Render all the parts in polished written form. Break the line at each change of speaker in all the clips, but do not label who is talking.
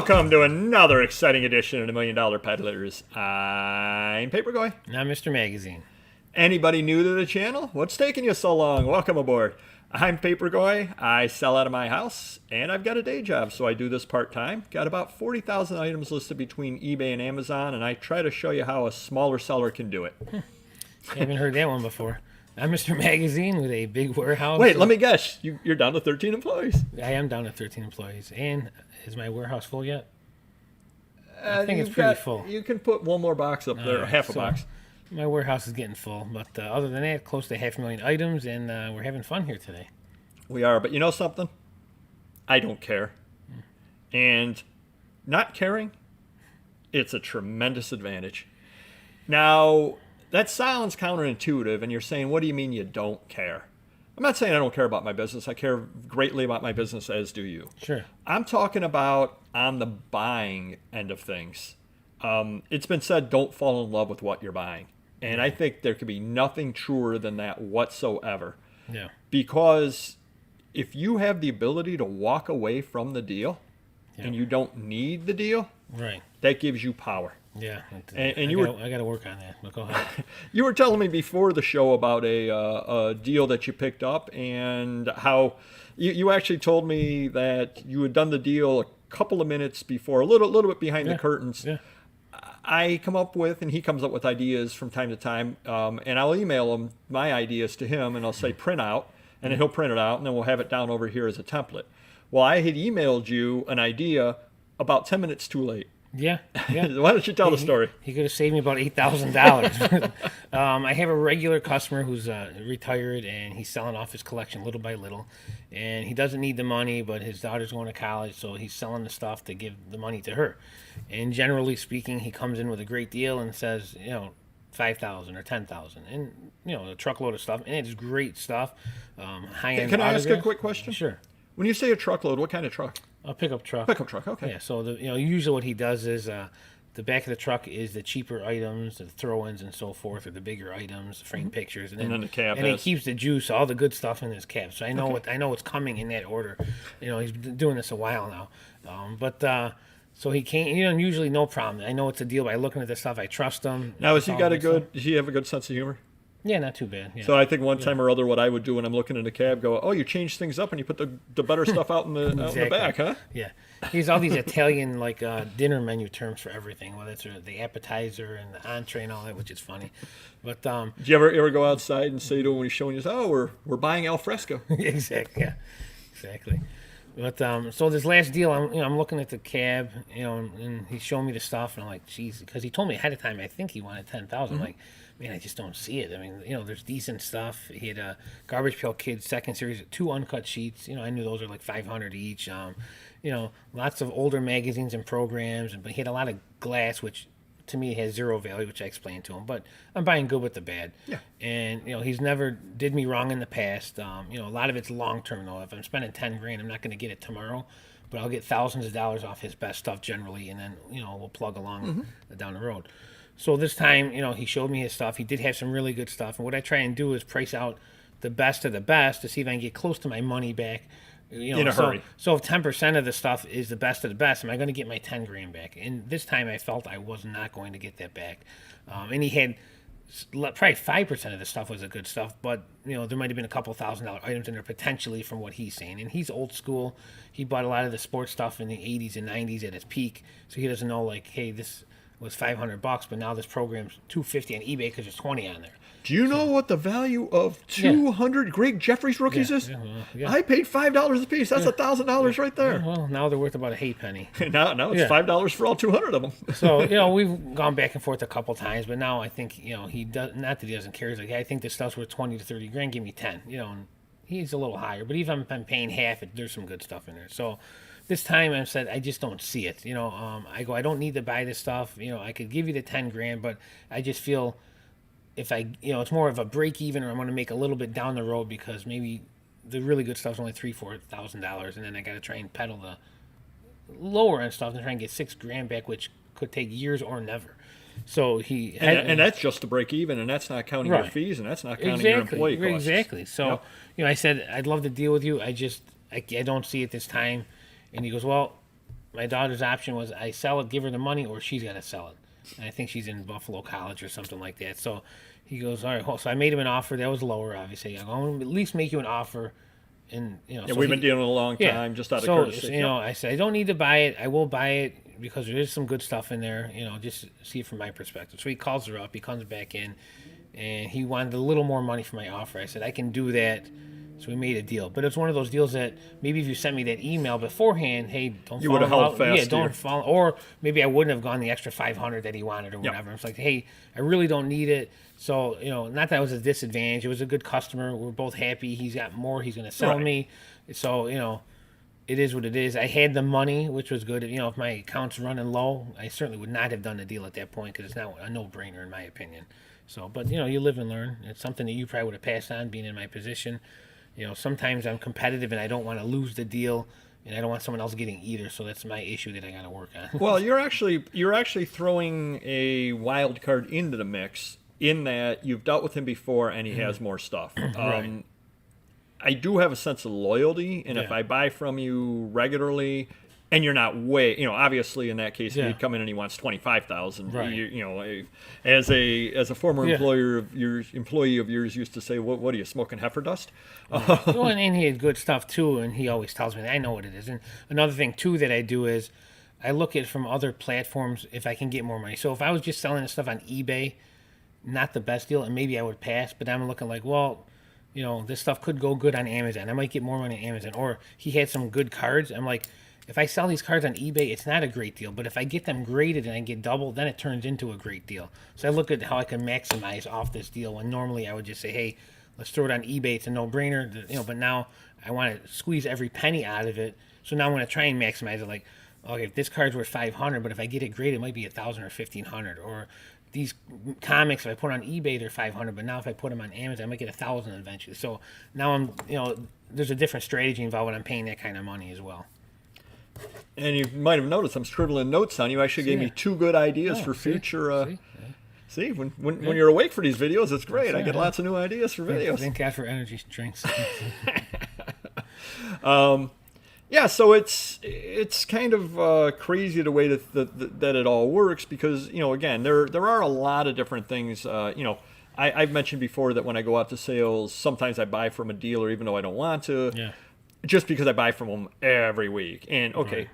Welcome to another exciting edition of the $1 Million Peddlers. I'm Paperboy.
And I'm Mr. Magazine.
Anybody new to the channel? What's taking you so long? Welcome aboard. I'm Paperboy. I sell out of my house, and I've got a day job, so I do this part-time. Got about 40,000 items listed between eBay and Amazon, and I try to show you how a smaller seller can do it.
I haven't heard that one before. I'm Mr. Magazine with a big warehouse.
Wait, let me guess. You're down to 13 employees.
I am down to 13 employees. And is my warehouse full yet? I think it's pretty full.
You can put one more box up there, half a box.
My warehouse is getting full. But other than that, close to 500,000 items, and we're having fun here today.
We are, but you know something? I don't care. And not caring, it's a tremendous advantage. Now, that sounds counterintuitive, and you're saying, what do you mean you don't care? I'm not saying I don't care about my business. I care greatly about my business, as do you.
Sure.
I'm talking about on the buying end of things. It's been said, don't fall in love with what you're buying. And I think there could be nothing truer than that whatsoever.
Yeah. Because
if you have the ability to walk away from the deal and you don't need the deal,
right,
that gives you power.
Yeah,
and
I got to work on that. But go ahead.
You were telling me before the show about a deal that you picked up, and how you actually told me that you had done the deal a couple of minutes before, a little bit behind the curtains.
Yeah.
I come up with, and he comes up with ideas from time to time, and I'll email him my ideas to him, and I'll say print out, and then he'll print it out, and then we'll have it down over here as a template. Well, I had emailed you an idea about 10 minutes too late.
Yeah.
Why don't you tell the story?
He could have saved me about $8,000. I have a regular customer who's retired, and he's selling off his collection little by little. And he doesn't need the money, but his daughter's going to college, so he's selling the stuff to give the money to her. And generally speaking, he comes in with a great deal and says, $5,000 or $10,000, and a truckload of stuff, and it's great stuff. High-end.
Can I ask a quick question?
Sure.
When you say a truckload, what kind of truck?
A pickup truck.
Pickup truck, okay.
Yeah, so usually what he does is the back of the truck is the cheaper items, the throw-ins and so forth, or the bigger items, frame pictures, and then
the cab.
And he keeps the juice, all the good stuff in his cab. So I know what's coming in that order. He's been doing this a while now. So he can't. Usually no problem. I know it's a deal by looking at the stuff. I trust him.
Now, does he have a good sense of humor?
Yeah, not too bad. Yeah.
So I think one time or other, what I would do when I'm looking in the cab, go, oh, you change things up and you put the better stuff out in the, out in the back, huh?
Yeah. He's all these Italian dinner menu terms for everything, whether it's the appetizer and the entree and all that, which is funny. But
do you ever go outside and say to him when he's showing you, oh, we're buying al fresco?
Exactly. Yeah. Exactly. But so this last deal, I'm looking at the cab, and he's showing me the stuff, and I'm like, geez, because he told me ahead of time, I think he wanted 10,000. I'm like, man, I just don't see it. I mean, there's decent stuff. He had a Garbage Pail Kids second series, 2 uncut sheets. I knew those are like $500 each. Lots of older magazines and programs, but he had a lot of glass, which to me has zero value, which I explained to him. But I'm buying good with the bad.
Yeah.
And he's never did me wrong in the past. A lot of it's long term though. If I'm spending $10,000, I'm not going to get it tomorrow, but I'll get thousands of dollars off his best stuff generally, and then we'll plug along down the road. So this time, he showed me his stuff. He did have some really good stuff. And what I try and do is price out the best of the best to see if I can get close to my money back.
In a hurry.
So if 10% of the stuff is the best of the best, am I going to get my $10,000 back? And this time I felt I was not going to get that back. And he had probably 5% of the stuff was the good stuff, but there might have been a couple $1,000 items in there potentially from what he's saying. And he's old school. He bought a lot of the sports stuff in the 80s and 90s at its peak, so he doesn't know like, hey, this was $500, but now this program's $250 on eBay because there's 20 on there.
Do you know what the value of 200 Greg Jeffries rookies is?
Yeah.
I paid $5 a piece. That's $1,000 right there.
Well, now they're worth about a halfpenny.
now it's $5 for all 200 of them.
So we've gone back and forth a couple times, but now I think he does. Not that he doesn't care. He's like, hey, I think this stuff's worth 20 to 30 grand. Give me 10. And he's a little higher, but even if I'm paying half, there's some good stuff in there. So. This time I said I just don't see it. I go, I don't need to buy this stuff. I could give you the $10,000, but I just feel if it's more of a break even, or I'm going to make a little bit down the road because maybe the really good stuff's only $3,000-$4,000, and then I got to try and peddle the lower end stuff and try and get $6,000 back, which could take years or never. So
and that's just to break even, and that's not counting your fees, and that's not counting your employee costs.
Exactly. So I said I'd love to deal with you. I don't see it this time. And he goes, well, my daughter's option was I sell it, give her the money, or she's got to sell it. And I think she's in Buffalo College or something like that. So he goes, all right. Well, so I made him an offer that was lower, obviously. I'm going to at least make you an offer. And
Yeah,
so
we've been dealing a long time, just out of courtesy.
I said I don't need to buy it. I will buy it because there is some good stuff in there. Just see it from my perspective. So he calls her up. He comes back in, and he wanted a little more money for my offer. I said I can do that. So we made a deal. But it's one of those deals that maybe if you sent me that email beforehand, hey, don't.
You would have held fast.
Yeah, don't fall. Or maybe I wouldn't have gone the extra $500 that he wanted or whatever. It's like, hey, I really don't need it. So, not that it was a disadvantage. It was a good customer. We're both happy. He's got more. He's going to sell me. So, it is what it is. I had the money, which was good. If my account's running low, I certainly would not have done the deal at that point because it's not a no-brainer in my opinion. So, but, you live and learn. It's something that you probably would have passed on being in my position. Sometimes I'm competitive and I don't want to lose the deal, and I don't want someone else getting either. So that's my issue that I got to work on.
Well, you're actually throwing a wild card into the mix in that you've dealt with him before and he has more stuff.
Right.
I do have a sense of loyalty, and if I buy from you regularly, and you're not obviously in that case, if he'd come in and he wants 25,000,
right.
As a former employee of yours used to say, what are you smoking, heifer dust?
Well, and he had good stuff too, and he always tells me that I know what it is. And another thing too that I do is I look at from other platforms if I can get more money. So if I was just selling this stuff on eBay, not the best deal, and maybe I would pass, but I'm looking like, well, this stuff could go good on Amazon. I might get more money on Amazon. Or he had some good cards. I'm like, if I sell these cards on eBay, it's not a great deal. But if I get them graded and I get double, then it turns into a great deal. So I look at how I can maximize off this deal when normally I would just say, hey, let's throw it on eBay. It's a no-brainer. But now I want to squeeze every penny out of it. So now I'm going to try and maximize it. Like, okay, if this card's worth $500, but if I get it graded, it might be $1,000 or $1,500. Or these comics, if I put on eBay, they're $500. But now if I put them on Amazon, I might get $1,000 eventually. So now I'm, there's a different strategy involved when I'm paying that kind of money as well.
And you might have noticed I'm scribbling notes on you. Actually gave me two good ideas for future. See, when you're awake for these videos, it's great. I get lots of new ideas for videos.
Thank God for energy drinks.
So it's kind of crazy the way that it all works because, again, there are a lot of different things. I've mentioned before that when I go out to sales, sometimes I buy from a dealer even though I don't want to. Yeah. Just because I buy from them every week. And, okay,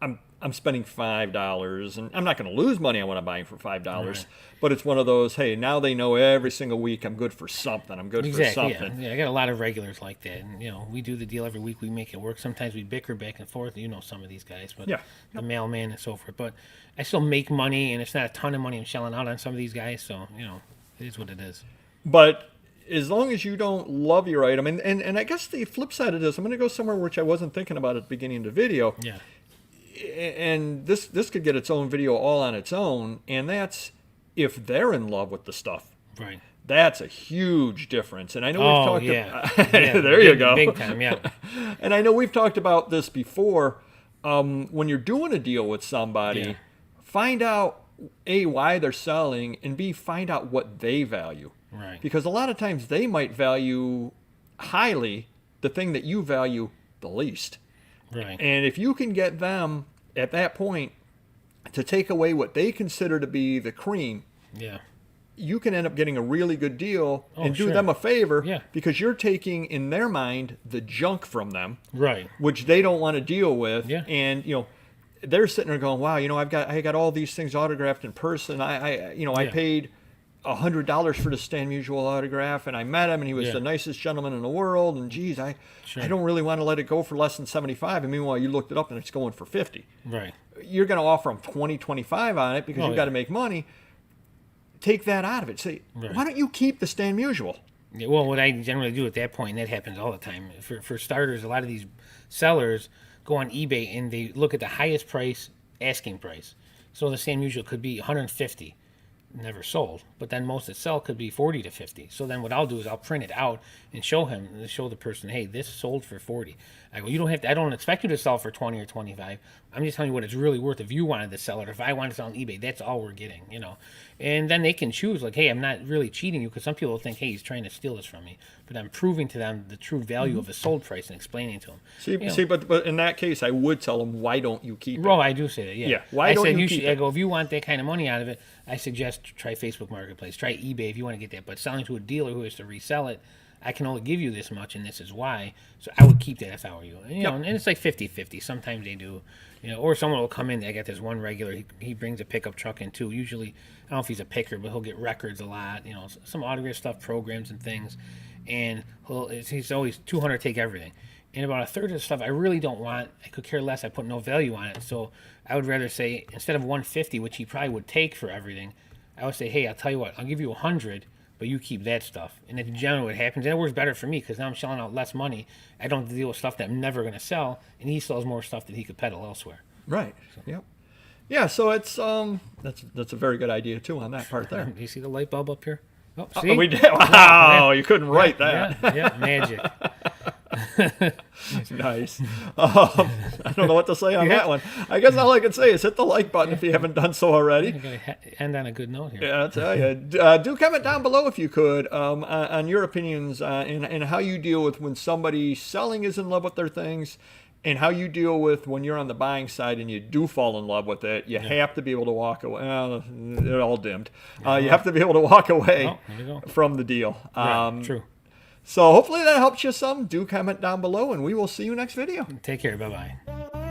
I'm spending $5, and I'm not going to lose money on what I'm buying for $5, right. But it's one of those, hey, now they know every single week I'm good for something. I'm good for something.
Yeah, I got a lot of regulars like that. And, we do the deal every week. We make it work. Sometimes we bicker back and forth. Some of these guys, but the mailman and so forth. But I still make money, and it's not a ton of money I'm shelling out on some of these guys. So, it is what it is.
But as long as you don't love your item, and I guess the flip side of this, I'm going to go somewhere which I wasn't thinking about at the beginning of the video.
Yeah.
And this could get its own video all on its own, and that's if they're in love with the stuff.
Right.
That's a huge difference. And I know we've talked about
there
you go.
Big time, yeah.
And I know we've talked about this before. When you're doing a deal with somebody, find out A, why they're selling, and B, find out what they value.
Right.
Because a lot of times they might value highly the thing that you value the least.
Right.
And if you can get them at that point to take away what they consider to be the cream, you can end up getting a really good deal and do them a favor because you're taking, in their mind, the junk from them,
right?
Which they don't want to deal with.
Yeah.
And, they're sitting there going, wow, I got all these things autographed in person. I paid $100 for the Stan Musial autograph, and I met him, and he was the nicest gentleman in the world. And geez, I don't really want to let it go for less than 75. And meanwhile, you looked it up, and it's going for 50.
Right.
You're going to offer him 20, 25 on it because you've got to make money. Take that out of it. Say, why don't you keep the Stan Musial?
Yeah, well, what I generally do at that point, and that happens all the time. For starters, a lot of these sellers go on eBay and they look at the highest price, asking price. So the Stan Musial could be $150. never sold. But then most that sell could be 40 to 50. So then what I'll do is I'll print it out and show the person, hey, this sold for 40. I go, you don't have to, I don't expect you to sell for 20 or 25. I'm just telling you what it's really worth if you wanted to sell it, or if I wanted to sell on eBay. That's all we're getting, you know. And then they can choose, like, hey, I'm not really cheating you, because some people think, hey, he's trying to steal this from me. But I'm proving to them the true value of a sold price and explaining to them.
But in that case, I would tell them, why don't you keep it?
Well, I do say that, yeah.
Why don't you keep it?
I go, if you want that kind of money out of it, I suggest try Facebook Marketplace, try eBay if you want to get that. But selling to a dealer who has to resell it, I can only give you this much, and this is why. So I would keep that if I were you. And, you know, and it's like 50-50. Sometimes they do, you know, or someone will come in. I got this one regular. He brings a pickup truck in too. Usually, I don't know if he's a picker, but he'll get records a lot. You know, some autograph stuff, programs and things. And he's always 200 take everything. And about a third of the stuff I really don't want. I could care less. I put no value on it. So I would rather say, instead of 150, which he probably would take for everything, I would say, hey, I'll tell you what, I'll give you 100. But you keep that stuff. And in general, what happens, and it works better for me, because now I'm shelling out less money. I don't have to deal with stuff that I'm never going to sell, and he sells more stuff that he could peddle elsewhere.
Right. So. Yep. Yeah. So it's that's a very good idea too on that part there.
Do you see the light bulb up here? Oh, see?
We did. Wow, you couldn't write that.
Yeah, magic.
Nice. I don't know what to say on that one. I guess all I can say is hit the like button if you haven't done so already.
I'm going to end on a good note here.
Yeah, I'll tell you. Do comment down below if you could on your opinions and how you deal with when somebody selling is in love with their things, and how you deal with when you're on the buying side and you do fall in love with it. You have to be able to walk away. It all dimmed. You have to be able to walk away from the deal.
Right, true.
So hopefully that helps you some. Do comment down below, and we will see you next video.
Take care. Bye-bye.